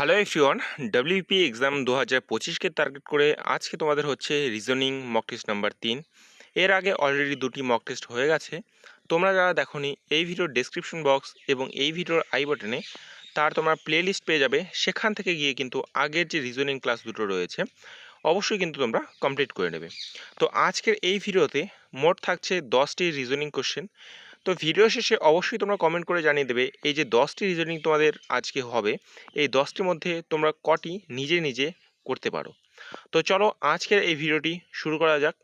Hello everyone, WP exam 2025কে target করে আজকে তোমাদের হচ্ছে রিজনিং মক টেস্ট নাম্বার 3। এর আগে অলরেডি দুটি মক টেস্ট হয়ে গেছে। তোমরা যারা দেখোনি, এই ভিডিওর ডেসক্রিপশন বক্স এবং এই ভিডিওর আই বাটনে তার তোমরা প্লে লিস্ট পেয়ে যাবে। সেখান থেকে গিয়ে কিন্তু আগের যে রিজনিং ক্লাস দুটো রয়েছে অবশ্যই কিন্তু তোমরা কমপ্লিট করে নেবে। তো আজকের এই ভিডিওতে মোট থাকছে 10টি রিজনিং কোশ্চেন। তো ভিডিও শেষে অবশ্যই তোমরা কমেন্ট করে জানিয়ে দেবে এই যে 10টি রিজনিং তোমাদের আজকে হবে, এই 10টির মধ্যে তোমরা কটি নিজে নিজে করতে পারো। তো চলো আজকের এই ভিডিওটি শুরু করা যাক।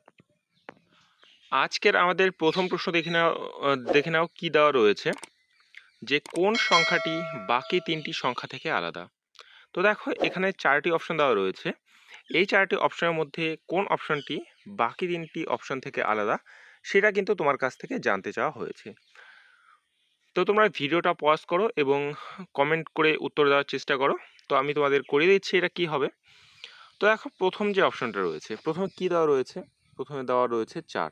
আজকের আমাদের প্রথম প্রশ্ন দেখে নাও কি দেওয়া রয়েছে, যে কোন সংখ্যাটি বাকি তিনটি সংখ্যা থেকে আলাদা। তো দেখো এখানে চারটি অপশন দেওয়া রয়েছে। এই চারটি অপশনের মধ্যে কোন অপশনটি বাকি তিনটি অপশন থেকে আলাদা সেটা কিন্তু তোমার কাছ থেকে জানতে চাওয়া হয়েছে। তো তোমরা ভিডিওটা পজ করো এবং কমেন্ট করে উত্তর দেওয়ার চেষ্টা করো। তো আমি তোমাদের করে দিচ্ছি এটা কি হবে। তো এখন প্রথম যে অপশনটা রয়েছে, প্রথমে কি দেওয়া রয়েছে, প্রথমে দেওয়া রয়েছে 4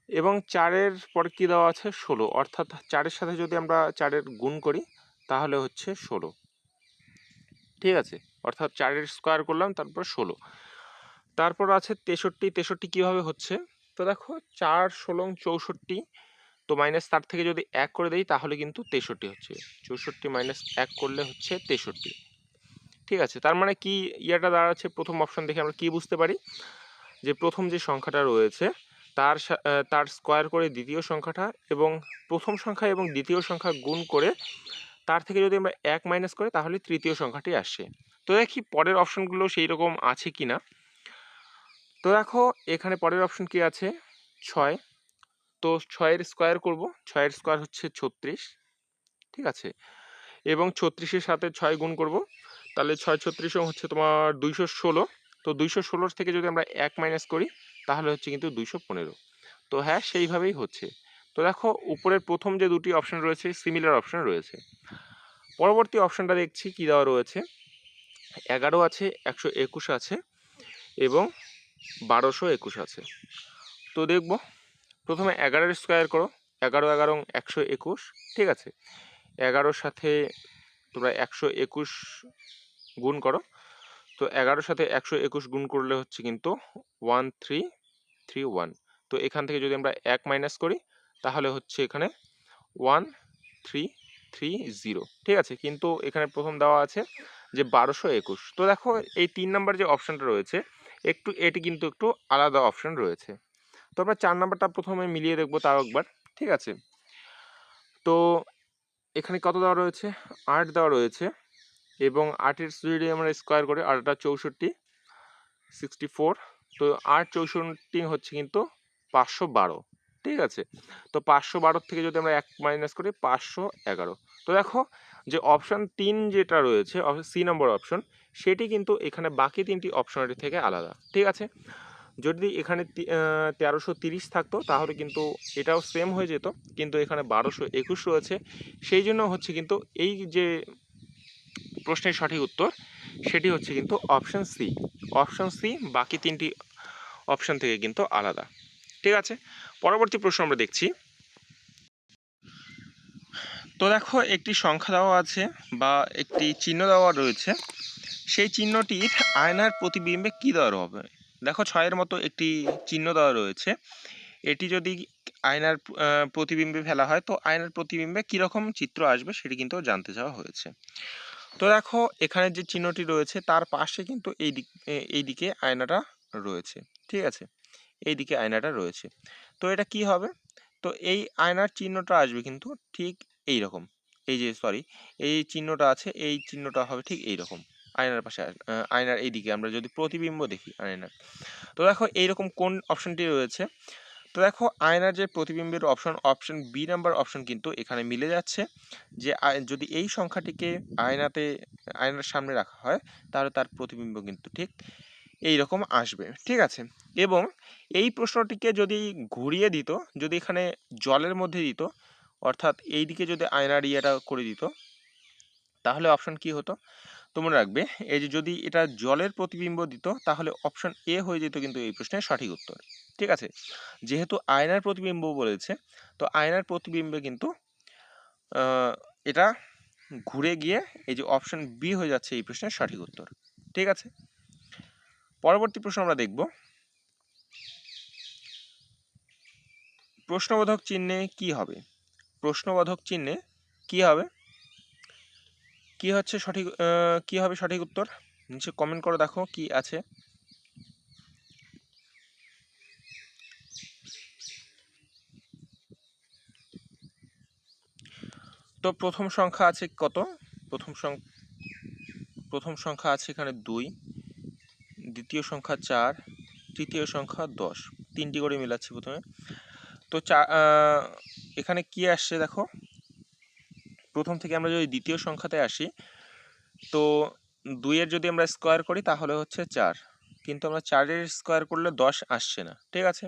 এবং 4-এর পরে কি দেওয়া আছে 16, অর্থাৎ 4-এর সাথে যদি আমরা 4-এর গুণ করি তাহলে হচ্ছে 16। ঠিক আছে, অর্থাৎ 4-এর স্কোয়ার করলাম তারপর 16। তারপর আছে 63, 63 কীভাবে হচ্ছে, তো দেখো 4 16 64, তো মাইনাস তার থেকে যদি 1 করে দেই তাহলে কিন্তু 63 হচ্ছে। 64 মাইনাস 1 করলে হচ্ছে 63। ঠিক আছে, তার মানে কি ইয়াটা দাঁড়াচ্ছে, প্রথম অপশন দেখে আমরা কি বুঝতে পারি, যে প্রথম যে সংখ্যাটা রয়েছে তার স্কোয়ার করে দ্বিতীয় সংখ্যাটা, এবং প্রথম সংখ্যা এবং দ্বিতীয় সংখ্যা গুণ করে তার থেকে যদি আমরা 1 মাইনাস করি তাহলে তৃতীয় সংখ্যাটি আসে। তো দেখি পরের অপশনগুলো সেই রকম আছে কি না। তো দেখো এখানে পরের অপশন কি আছে, 6। তো 6-এর স্কোয়ার করব, 6-এর স্কোয়ার হচ্ছে 36। ঠিক আছে, এবং 36-এর সাথে 6 গুণ করব, তাহলে 6 36 হচ্ছে তোমার 216। তো 216 থেকে যদি আমরা 1 মাইনাস করি তাহলে হচ্ছে কিন্তু 215। তো হ্যাঁ, সেইভাবেই হচ্ছে। তো দেখো উপরের প্রথম যে দুটি অপশন রয়েছে সিমিলার অপশন রয়েছে। পরবর্তী অপশনটা দেখছি কি দেওয়া রয়েছে, 11 আছে, 121 আছে এবং 1221 আছে। তো দেখব প্রথমে 11-এর স্কোয়ার করো, 11 11 121। ঠিক আছে, 11-র সাথে তোমরা 121 গুণ করো। তো 11-র সাথে 121 গুণ করলে হচ্ছে কিন্তু 1331। তো এখান থেকে যদি আমরা 1 মাইনাস করি তাহলে হচ্ছে এখানে 1330। ঠিক আছে, কিন্তু এখানে প্রথম দেওয়া আছে যে 1221। তো দেখো এই 3 নাম্বার যে অপশানটা রয়েছে এটি কিন্তু একটু আলাদা অপশান রয়েছে। তো আমরা 4 নাম্বারটা প্রথমে মিলিয়ে দেখবো তাও একবার। ঠিক আছে, তো এখানে কত দেওয়া রয়েছে, 8 দেওয়া রয়েছে, এবং 8-এর যদি আমরা স্কোয়ার করি 8টা 64 64। তো 8 64 হচ্ছে কিন্তু 512। ঠিক আছে, তো 512 থেকে যদি আমরা 1 মাইনাস করি 511। তো দেখো যে অপশান 3 যেটা রয়েছে সি নম্বর অপশন, সেটি কিন্তু এখানে বাকি তিনটি অপশনের থেকে আলাদা। ঠিক আছে, যদি এখানে 1330 থাকতো তাহলে কিন্তু এটাও সেম হয়ে যেত, কিন্তু এখানে 1221 রয়েছে। সেই জন্য হচ্ছে কিন্তু এই যে প্রশ্নের সঠিক উত্তর সেটি হচ্ছে কিন্তু অপশান সি। অপশান সি বাকি তিনটি অপশান থেকে কিন্তু আলাদা। ঠিক আছে, পরবর্তী প্রশ্ন আমরা দেখছি। তো দেখো একটি সংখ্যা দেওয়া আছে বা একটি চিহ্ন দেওয়া রয়েছে, সেই চিহ্নটির আয়নার প্রতিবিম্বে কী দেওয়া হবে। দেখো 6-এর মতো একটি চিহ্ন দেওয়া রয়েছে, এটি যদি আয়নার প্রতিবিম্বে ফেলা হয় তো আয়নার প্রতিবিম্বে কীরকম চিত্র আসবে সেটি কিন্তু জানতে চাওয়া হয়েছে। তো দেখো এখানে যে চিহ্নটি রয়েছে তার পাশে কিন্তু এই দিকে আয়নাটা রয়েছে। ঠিক আছে, এই দিকে আয়নাটা রয়েছে। তো এটা কি হবে, তো এই আয়নার চিহ্নটা আসবে কিন্তু ঠিক এই রকম, এই যে এই চিহ্নটা আছে, এই চিহ্নটা হবে ঠিক এই রকম আয়নার পাশে আয়নার এই দিকে আমরা যদি প্রতিবিম্ব দেখি আয়নার। তো দেখো এইরকম কোন অপশনটি রয়েছে, তো দেখো আয়নার যে প্রতিবিম্বের অপশন বি নাম্বার অপশন কিন্তু এখানে মিলে যাচ্ছে, যে যদি এই সংখ্যাটিকে আয়নার সামনে রাখা হয় তাহলে তার প্রতিবিম্ব কিন্তু ঠিক এই রকম আসবে। ঠিক আছে, এবং এই প্রশ্নটিকে যদি ঘুরিয়ে দিত, যদি এখানে জলের মধ্যে দিত, অর্থাৎ এই দিকে যদি আয়নার ইয়েটা করে দিত তাহলে অপশন কি হতো, তোমরা রাখবে এই যে যদি এটা জলের প্রতিবিম্ব দিত তাহলে অপশন এ হয়ে যেত কিন্তু এই প্রশ্নের সঠিক উত্তর। ঠিক আছে, যেহেতু আয়নার প্রতিবিম্ব বলেছে তো আয়নার প্রতিবিম্বে কিন্তু এটা ঘুরে গিয়ে এই যে অপশন বি হয়ে যাচ্ছে এই প্রশ্নের সঠিক উত্তর। ঠিক আছে, পরবর্তী প্রশ্ন আমরা দেখব, প্রশ্নবোধক চিহ্নে কি হবে? প্রশ্নবোধক চিহ্নে কি হবে, কি হচ্ছে সঠিক, কি হবে সঠিক উত্তর? নিচে কমেন্ট করে দেখো কি আছে। তো প্রথম সংখ্যা আছে কত? প্রথম সংখ্যা আছে এখানে 2, দ্বিতীয় সংখ্যা 4, তৃতীয় সংখ্যা 10, তিনটি করে মিলাচ্ছি প্রথমে। তো এখানে কি আসছে দেখো, প্রথম থেকে আমরা যদি দ্বিতীয় সংখ্যাতে আসি, তো 2 এর যদি আমরা স্কোয়ার করি তাহলে হচ্ছে 4, কিন্তু আমরা 4 এর স্কোয়ার করলে 10 আসছে না। ঠিক আছে,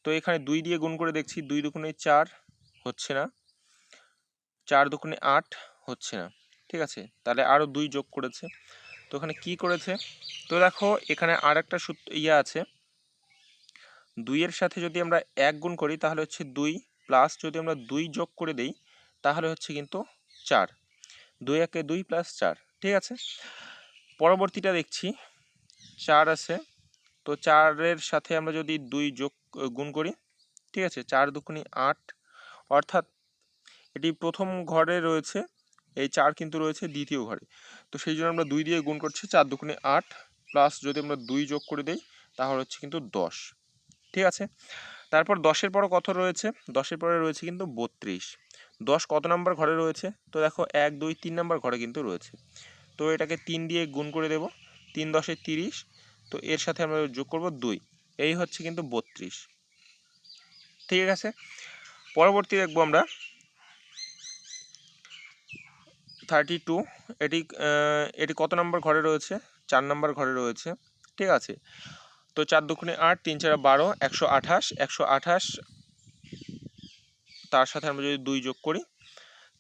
তো এখানে 2 দিয়ে গুণ করে দেখছি, 2 দুগুণে 4 হচ্ছে না, 4 দুগুণে 8 হচ্ছে না। ঠিক আছে, তাহলে আরও 2 যোগ করেছে। তো এখানে কি করেছে, তো দেখো এখানে আর একটা সূত্র আছে, 2 এর সাথে যদি আমরা 1 গুণ করি তাহলে হচ্ছে 2, প্লাস যদি আমরা 2 যোগ করে দেই তাহলে হচ্ছে কিন্তু 4, 2 একে 2 প্লাস 4। ঠিক আছে, পরবর্তীটা দেখছি 4 আছে, তো 4 এর সাথে আমরা যদি 2 গুণ করি, ঠিক আছে, 4 দুগুণে 8, অর্থাৎ এটি প্রথম ঘরে রয়েছে, এই 4 কিন্তু রয়েছে দ্বিতীয় ঘরে, তো সেই জন্য আমরা 2 দিয়ে গুণ করছি, 4 দুগুণে 8, প্লাস যদি আমরা 2 যোগ করে দেই তাহলে হচ্ছে কিন্তু 10। ঠিক আছে, তারপর 10-এর পরে কত রয়েছে, 10-এর পরে রয়েছে কিন্তু 32। 10 কত নাম্বার ঘরে রয়েছে, তো দেখো 1 2 3 নাম্বার ঘরে কিন্তু রয়েছে, তো এটাকে 3 দিয়ে গুণ করে দেব, 3 10 30, তো এর সাথে আমরা যোগ করব 2, এই হচ্ছে কিন্তু 32। ঠিক আছে, পরবর্তী দেখবো আমরা 32, এটি কত নাম্বার ঘরে রয়েছে, 4 নাম্বার ঘরে রয়েছে। ঠিক আছে, তো 4 দুগুণে 8, 3 4 12, 128, 128, তার সাথে আমরা যদি 2 যোগ করি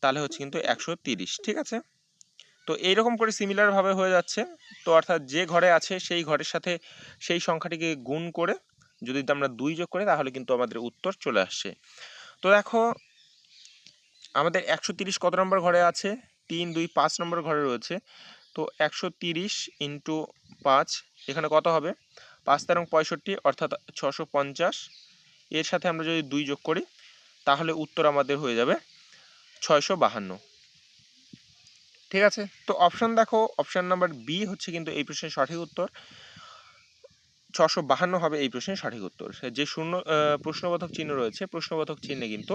তাহলে হচ্ছে কিন্তু 130। ঠিক আছে, তো এইরকম করে সিমিলারভাবে হয়ে যাচ্ছে, তো অর্থাৎ যে ঘরে আছে সেই ঘরের সাথে সেই সংখ্যাটিকে গুণ করে যদি আমরা 2 যোগ করি তাহলে কিন্তু আমাদের উত্তর চলে আসছে। তো দেখো আমাদের 130 কত নম্বর ঘরে আছে, 3 2 5 নম্বর ঘরে রয়েছে, তো 130 ইন্টু 5, এখানে কত হবে, 5 তেরং 65, অর্থাৎ 650, এর সাথে আমরা যদি 2 যোগ করি তাহলে উত্তর আমাদের হয়ে যাবে 652। ঠিক আছে, তো অপশন দেখো, অপশন নাম্বার বি হচ্ছে কিন্তু এই প্রশ্নের সঠিক উত্তর, 652 হবে এই প্রশ্নের সঠিক উত্তর। যে শূন্য প্রশ্নবোধক চিহ্ন রয়েছে, প্রশ্নবোধক চিহ্নে কিন্তু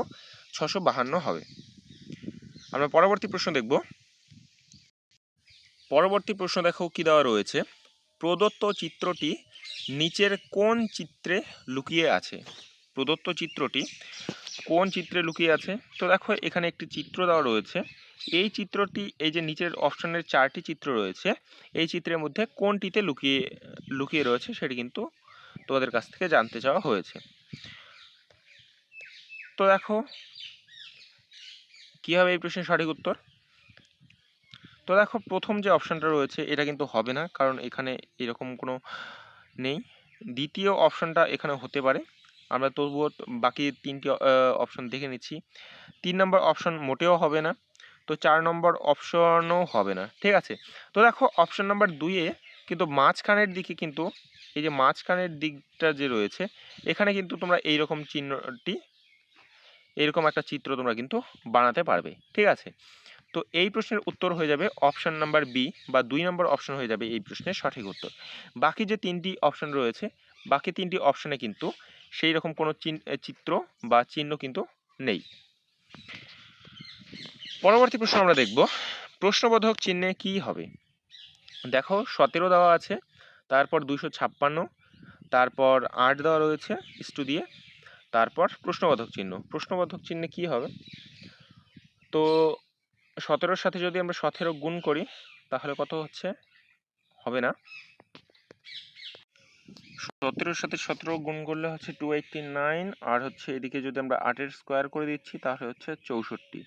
652 হবে। আমরা পরবর্তী প্রশ্ন দেখব, পরবর্তী প্রশ্ন দেখো কি দেওয়া রয়েছে, প্রদত্ত চিত্রটি নিচের কোন চিত্রে লুকিয়ে আছে? প্রদত্ত চিত্রটি কোন চিত্রে লুকিয়ে আছে? তো দেখো এখানে একটি চিত্র দেওয়া রয়েছে, এই চিত্রটি, এই যে নিচের অপশনের 4টি চিত্র রয়েছে, এই চিত্রের মধ্যে কোনটিতে লুকিয়ে রয়েছে সেটি কিন্তু তোমাদের কাছ থেকে জানতে চাওয়া হয়েছে। তো দেখো কি হবে এই প্রশ্নের সঠিক উত্তর, তো দেখো প্রথম যে অপশনটা রয়েছে এটা কিন্তু হবে না, কারণ এখানে এরকম কোনো নেই। দ্বিতীয় অপশনটা এখানে হতে পারে, আমরা তবুও বাকি 3টি অপশন দেখে নিচ্ছি। 3 নম্বর অপশন মোটেও হবে না, তো 4 নম্বর অপশনও হবে না। ঠিক আছে, তো দেখো অপশন নাম্বার 2-এ কিন্তু মাঝখানের দিকে কিন্তু এই যে মাঝখানের দিকটা যে রয়েছে এখানে কিন্তু তোমরা এইরকম চিহ্নটি, এরকম একটা চিত্র তোমরা কিন্তু বানাতে পারবে। ঠিক আছে, তো এই প্রশ্নের উত্তর হয়ে যাবে অপশন নাম্বার বি, বা 2 নম্বর অপশন হয়ে যাবে এই প্রশ্নের সঠিক উত্তর। বাকি যে 3টি অপশন রয়েছে, বাকি 3টি অপশনে কিন্তু সেই রকম কোনো চিত্র বা চিহ্ন কিন্তু নেই। পরবর্তী প্রশ্ন আমরা দেখব, প্রশ্নবোধক চিহ্নে কি হবে? দেখো 17 দেওয়া আছে, তারপর 256, তারপর 8 দেওয়া রয়েছে ইস্টু দিয়ে, তারপর প্রশ্নবোধক চিহ্ন। প্রশ্নবোধক চিহ্নে কি হবে, তো 17-র সাথে যদি আমরা 17 গুণ করি তাহলে কত হচ্ছে, হবে না, 17-র সাথে 17 গুণ করলে হচ্ছে 289, আর হচ্ছে এদিকে যদি আমরা 8-এর স্কোয়ার করে দিচ্ছি তাহলে হচ্ছে 64,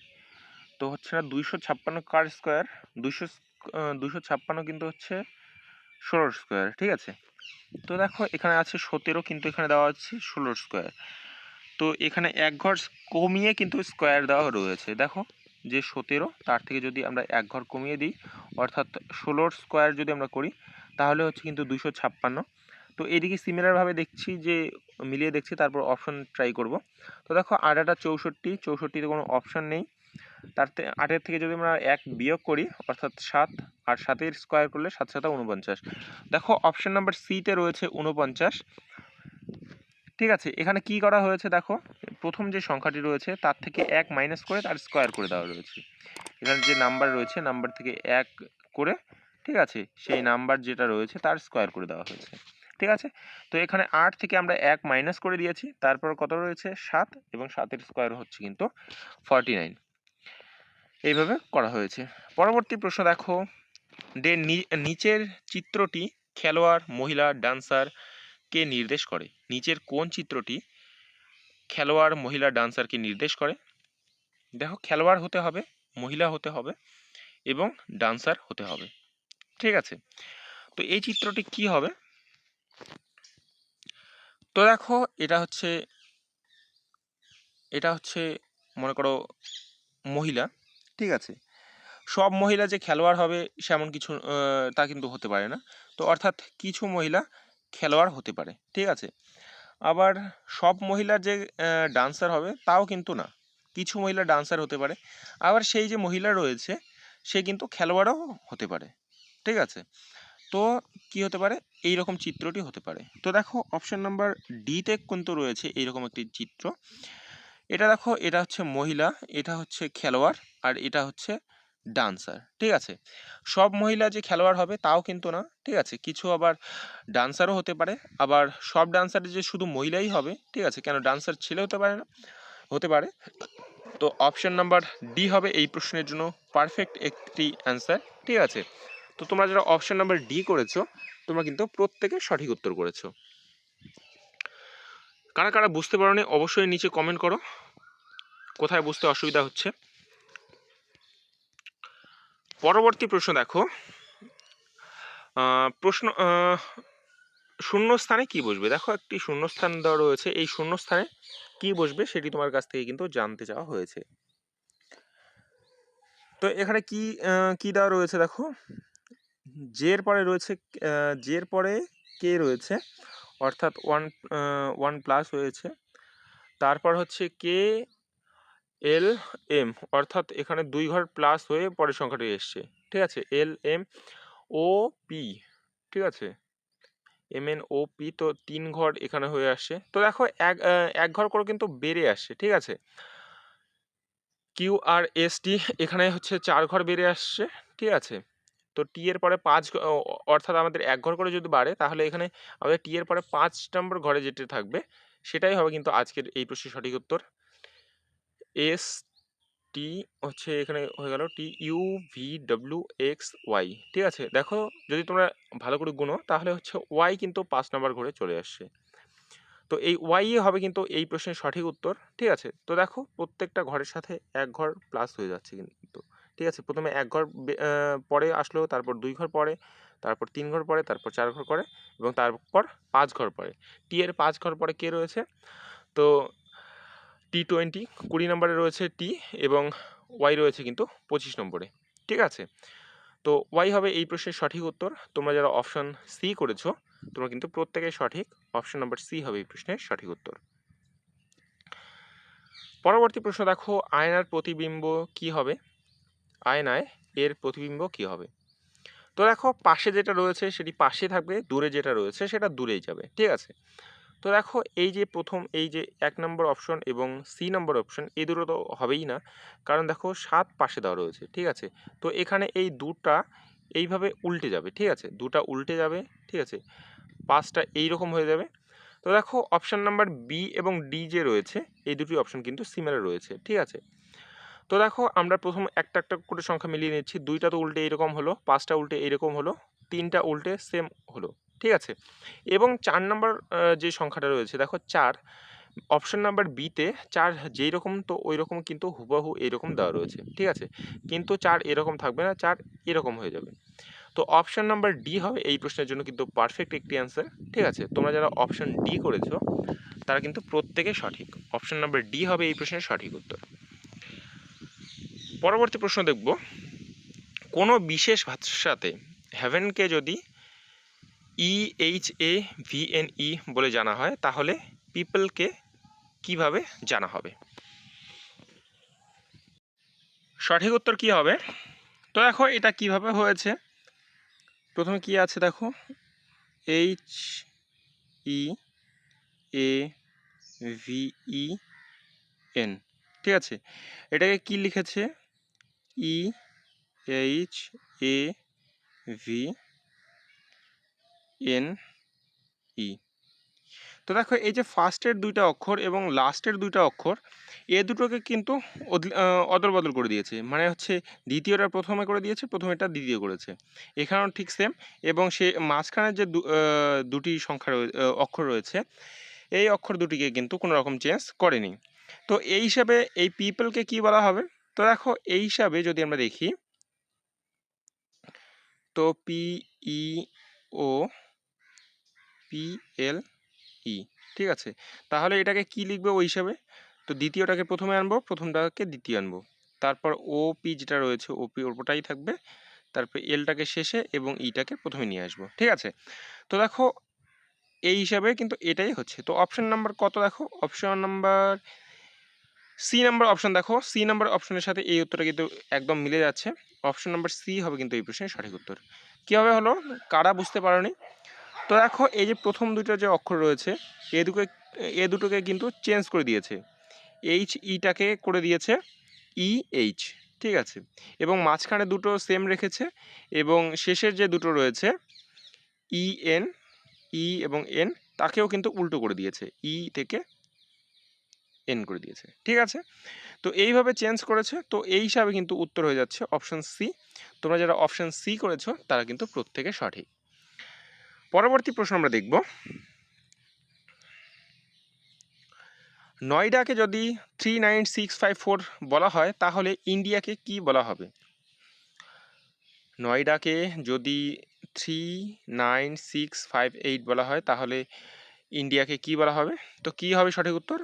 তো হচ্ছে না 256 কার স্কোয়ার, 256 কিন্তু হচ্ছে 16 স্কোয়ার। ঠিক আছে, তো দেখো এখানে আছে 17, কিন্তু এখানে দেওয়া আছে 16 স্কোয়ার, তো এখানে এক ঘর কমিয়ে কিন্তু স্কোয়ার দেওয়া রয়েছে। দেখো যে 17 তার থেকে যদি আমরা 1 ঘর কমিয়ে দিই, অর্থাৎ 16 স্কোয়ার যদি আমরা করি তাহলে হচ্ছে কিন্তু 256। তো এদিকে সিমিলারভাবে দেখছি যে মিলিয়ে দেখছি, তারপর অপশন ট্রাই করব। তো দেখো 8 8 64, 64তে কোনো অপশন নেই। 8-এর থেকে যদি আমরা 1 বিয়োগ করি অর্থাৎ 7, আর 7-এর স্কোয়ার করলে 7 7 49। দেখো অপশন নাম্বার সিতে রয়েছে 49। ঠিক আছে, এখানে কি করা হয়েছে দেখো, প্রথম যে সংখ্যাটি রয়েছে তার থেকে 1 মাইনাস করে তার স্কোয়ার করে দেওয়া রয়েছে। এখানে যে নাম্বার রয়েছে নাম্বার থেকে 1 করে, ঠিক আছে, সেই নাম্বার যেটা রয়েছে তার স্কোয়ার করে দেওয়া হয়েছে। ঠিক আছে, তো এখানে 8 থেকে আমরা 1 মাইনাস করে দিয়েছি, তারপর কত রয়েছে 7, এবং 7-এর স্কোয়ার হচ্ছে কিন্তু 49। এইভাবে করা হয়েছে। পরবর্তী প্রশ্ন দেখো, নিচের চিত্রটি খেলোয়াড় মহিলা ডান্সার কে নির্দেশ করে? নিচের কোন চিত্রটি খেলোয়াড় মহিলা ডান্সারকে নির্দেশ করে? দেখো খেলোয়াড় হতে হবে, মহিলা হতে হবে এবং ডান্সার হতে হবে। ঠিক আছে, তো এই চিত্রটি কি হবে? তো দেখো এটা হচ্ছে মনে করো মহিলা। ঠিক আছে, সব মহিলা যে খেলোয়াড় হবে সেমন কিছু তা কিন্তু হতে পারে না। তো অর্থাৎ কিছু মহিলা খেলোয়াড় হতে পারে। ঠিক আছে, আবার সব মহিলা যে ডান্সার হবে তাও কিন্তু না, কিছু মহিলা ডান্সার হতে পারে, আবার সেই যে মহিলা রয়েছে সে কিন্তু খেলোয়াড়ও হতে পারে। ঠিক আছে, তো কি হতে পারে, এই রকম চিত্রটি হতে পারে। তো দেখো অপশন নাম্বার ডিতে কিন্তু রয়েছে এইরকম একটি চিত্র। এটা দেখো, এটা হচ্ছে মহিলা, এটা হচ্ছে খেলোয়াড়, আর এটা হচ্ছে ডান্সার। ঠিক আছে, সব মহিলা যে খেলোয়াড় হবে তাও কিন্তু না। ঠিক আছে, কিছু আবার ডান্সারও হতে পারে, আবার সব ডান্সার যে শুধু মহিলাই হবে, ঠিক আছে, কেন ডান্সার ছেলে হতে পারে না, হতে পারে। তো অপশন নাম্বার ডি হবে এই প্রশ্নের জন্য পারফেক্ট একটি অ্যান্সার। ঠিক আছে, তো তোমরা যারা অপশন নাম্বার ডি করেছো তোমরা কিন্তু প্রত্যেকে সঠিক উত্তর করেছো। কারা কারা বুঝতে পারোনি অবশ্যই নিচে কমেন্ট করো কোথায় বুঝতে অসুবিধা হচ্ছে। পরবর্তী প্রশ্ন দেখো, প্রশ্ন শূন্যস্থানে কি বসবে? দেখো একটি শূন্যস্থান দেওয়া রয়েছে, এই শূন্যস্থানে কি বসবে সেটি তোমার কাছ থেকে কিন্তু জানতে চাওয়া হয়েছে। তো এখানে কি দেওয়া রয়েছে দেখো, জের পরে রয়েছে, জের পরে কে রয়েছে, অর্থাৎ 1 প্লাস হয়েছে, তারপর হচ্ছে কে এল এম, অর্থাৎ এখানে 2 ঘর প্লাস হয়ে পরের সংখ্যাটি এসছে। ঠিক আছে, এল এম ও পি, ঠিক আছে, এম এন ও পি, তো 3 ঘর এখানে হয়ে আসছে। তো দেখো এক ঘর করে কিন্তু বেড়ে আসছে। ঠিক আছে, কিউ আর এস টি এখানে হচ্ছে 4 ঘর বেড়ে আসছে। ঠিক আছে, তো টি এর পরে 5, অর্থাৎ আমাদের 1 ঘর করে যদি বাড়ে তাহলে এখানে আমাদের টি এর পরে 5 নম্বর ঘরে যেটা থাকবে সেটাই হবে কিন্তু আজকের এই প্রশ্নের সঠিক উত্তর। এস টি হচ্ছে এখানে হয়ে গেল T U V W X Y. ঠিক আছে, দেখো যদি তোমরা ভালো করে গুনো তাহলে হচ্ছে ওয়াই কিন্তু 5 নম্বর ঘরে চলে আসছে। তো এই ওয়াই হবে কিন্তু এই প্রশ্নের সঠিক উত্তর। ঠিক আছে, তো দেখো প্রত্যেকটা ঘরের সাথে 1 ঘর প্লাস হয়ে যাচ্ছে কিন্তু। ঠিক আছে, প্রথমে 1 ঘর পরে আসলো, তারপর 2 ঘর পরে, তারপর 3 ঘর পরে, তারপর 4 ঘর পরে, এবং তারপর 5 ঘর পরে। টি এর 5 ঘর পরে কে রয়েছে? তো T20 20 নম্বরে রয়েছে টি, এবং ওয়াই রয়েছে কিন্তু 25 নম্বরে। ঠিক আছে, তো ওয়াই হবে এই প্রশ্নের সঠিক উত্তর। তোমরা যারা অপশন সি করেছো তোমরা কিন্তু প্রত্যেকেই সঠিক, অপশন নাম্বার সি হবে এই প্রশ্নের সঠিক উত্তর। পরবর্তী প্রশ্ন দেখো, আয়নার প্রতিবিম্ব কি হবে? আয়নায় এর প্রতিবিম্ব কি হবে? তো দেখো পাশে যেটা রয়েছে সেটি পাশে থাকবে, দূরে যেটা রয়েছে সেটা দূরেই যাবে। ঠিক আছে, তো দেখো এই যে প্রথম এই যে 1 নম্বর অপশন এবং সি নম্বর অপশন এই দুটো তো হবেই না, কারণ দেখো 7 পাশে দেওয়া রয়েছে। ঠিক আছে, তো এখানে এই দুটা এইভাবে উল্টে যাবে। ঠিক আছে, দুটা উল্টে যাবে। ঠিক আছে, 5টা এইরকম হয়ে যাবে। তো দেখো অপশন নাম্বার বি এবং ডি যে রয়েছে এই দুটি অপশন কিন্তু সিমিলার রয়েছে। ঠিক আছে, তো দেখো আমরা প্রথম একটা একটা করে সংখ্যা মিলিয়ে নিচ্ছি। 2টা তো উল্টে এরকম হলো, 5টা উল্টে এরকম হলো, 3টা উল্টে সেম হলো। ঠিক আছে, এবং 4 নম্বর যে সংখ্যাটা রয়েছে দেখো 4, অপশন নাম্বার বিতে 4 যেই রকম তো ওই রকম কিন্তু হুবহু এইরকম দেওয়া রয়েছে। ঠিক আছে, কিন্তু 4 এরকম থাকবে না, 4 এরকম হয়ে যাবে। তো অপশন নাম্বার ডি হবে এই প্রশ্নের জন্য কিন্তু পারফেক্ট একটি অ্যান্সার। ঠিক আছে, তোমরা যারা অপশন ডি করেছো তারা কিন্তু প্রত্যেকে সঠিক, অপশন নাম্বার ডি হবে এই প্রশ্নের সঠিক উত্তর। পরবর্তী প্রশ্ন দেখব, কোনো বিশেষ ভাষাতে হেভেনকে যদি EHAVNE বলে জানা হয় তাহলে পিপলকে কিভাবে জানা হবে? সঠিক উত্তর কি হবে? তো দেখো এটা কিভাবে হয়েছে, প্রথমে কি আছে দেখো, HEAVEN, ঠিক আছে, এটাকে কি লিখেছে, EHAVNE। তো দেখো এই যে ফার্স্টের দুইটা অক্ষর এবং লাস্টের দুইটা অক্ষর, এ দুটোকে কিন্তু অদল বদল করে দিয়েছে, মানে হচ্ছে দ্বিতীয়টা প্রথমে করে দিয়েছে, প্রথমেটা দ্বিতীয় করেছে, এখানেও ঠিক সেম। এবং সে মাঝখানে যে দুটি সংখ্যা অক্ষর রয়েছে, এই অক্ষর দুটিকে কিন্তু কোনো রকম চেঞ্জ করেনি। তো এই হিসাবে এই পিপলকে কি বলা হবে? তো দেখো এই হিসাবে যদি আমরা দেখি, তো PEOPLE, ঠিক আছে, তাহলে এটাকে কি লিখবে ওই হিসাবে? তো দ্বিতীয়টাকে প্রথমে আনবো, প্রথমটাকে দ্বিতীয় আনবো, তারপর OP যেটা রয়েছে OP ওটাই থাকবে, তারপর এলটাকে শেষে এবং ইটাকে প্রথমে নিয়ে আসবো, ঠিক আছে। তো দেখো এই হিসাবে কিন্তু এটাই হচ্ছে। তো অপশন নাম্বার কত দেখো, option number C number option দেখো, সি নাম্বার অপশনের সাথে এই উত্তরটা কিন্তু একদম মিলে যাচ্ছে। অপশন নাম্বার সি হবে কিন্তু এই প্রশ্নের সঠিক উত্তর। কীভাবে হলো, কারা বুঝতে পারোনি? তো দেখো এই যে প্রথম দুটো যে অক্ষর রয়েছে, এ দুটোকে কিন্তু চেঞ্জ করে দিয়েছে, ইটাকে করে দিয়েছে EH, ঠিক আছে, এবং মাঝখানে দুটো সেম রেখেছে, এবং শেষের যে দুটো রয়েছে EN, ই এবং এন, তাকেও কিন্তু উল্টো করে দিয়েছে, থেকে এন করে দিয়েছে, ঠিক আছে। তো এইভাবে চেঞ্জ করেছে, তো এই হিসাবে কিন্তু উত্তর হয়ে যাচ্ছে অপশন সি। তোমরা যারা অপশন সি করেছো তারা কিন্তু প্রত্যেকে সঠিক। পরবর্তী প্রশ্ন আমরা দেখব, নয়ডাকে যদি 39654 বলা হয় তাহলে ইন্ডিয়াকে কি বলা হবে? নয়ডাকে যদি 39658 বলা হয় তাহলে ইন্ডিয়াকে কি বলা হবে? তো কি হবে সঠিক উত্তর?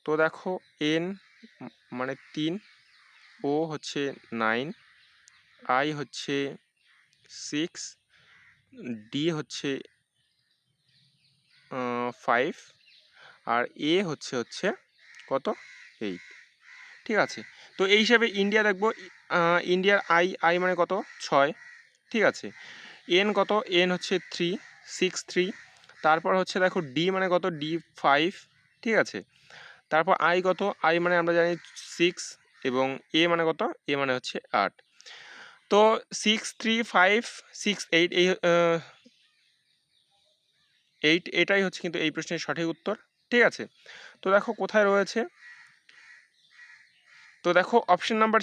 তো দেখো এন মানে 3, ও হচ্ছে 9, আই হচ্ছে 6, ডি হচ্ছে 5, আর এ হচ্ছে কত, 8, ঠিক আছে। তো এই হিসাবে ইন্ডিয়া দেখবো, ইন্ডিয়ার আই মানে কত, 6, ঠিক আছে। এন কত, এন হচ্ছে 363, তারপর হচ্ছে দেখো ডি মানে কত, ডি 5, ঠিক আছে। তারপর আই কত, আই মানে আমরা জানি 6, এবং এ মানে কত, এ মানে হচ্ছে 8। তো 63568 8 এটাই হচ্ছে কিন্তু এই প্রশ্নের সঠিক উত্তর, ঠিক আছে। তো দেখো কোথায় রয়েছে, তো দেখো অপশন নাম্বার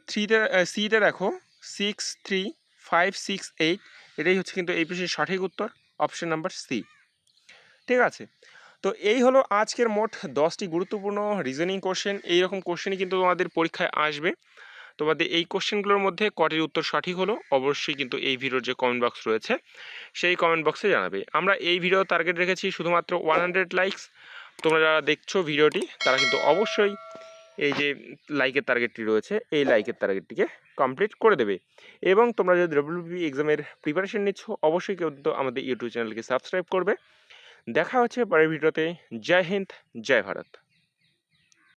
3তে সিতে দেখো 63568, এটাই হচ্ছে কিন্তু এই প্রশ্নের সঠিক উত্তর, অপশন নাম্বার সি, ঠিক আছে। তো এই হলো আজকের মোট 10টি গুরুত্বপূর্ণ রিজনিং কোশ্চেন। এইরকম কোশ্চেনই কিন্তু তোমাদের পরীক্ষায় আসবে। তোমাদের এই কোশ্চেনগুলোর মধ্যে কটির উত্তর সঠিক হলো অবশ্যই কিন্তু এই ভিডিওর যে কমেন্ট বক্স রয়েছে সেই কমেন্ট বক্সে জানাবে। আমরা এই ভিডিও টার্গেট রেখেছি শুধুমাত্র 100 লাইকস। তোমরা যারা দেখছো ভিডিওটি তারা কিন্তু অবশ্যই এই যে লাইকের টার্গেটটি রয়েছে এই লাইকের টার্গেটটিকে কমপ্লিট করে দেবে। এবং তোমরা যদি WBP এক্সামের প্রিপারেশন নিচ্ছ অবশ্যই কিন্তু আমাদের ইউটিউব চ্যানেলকে সাবস্ক্রাইব করবে। দেখা হচ্ছে পরের ভিডিওতে। জয় হিন্দ, জয় ভারত।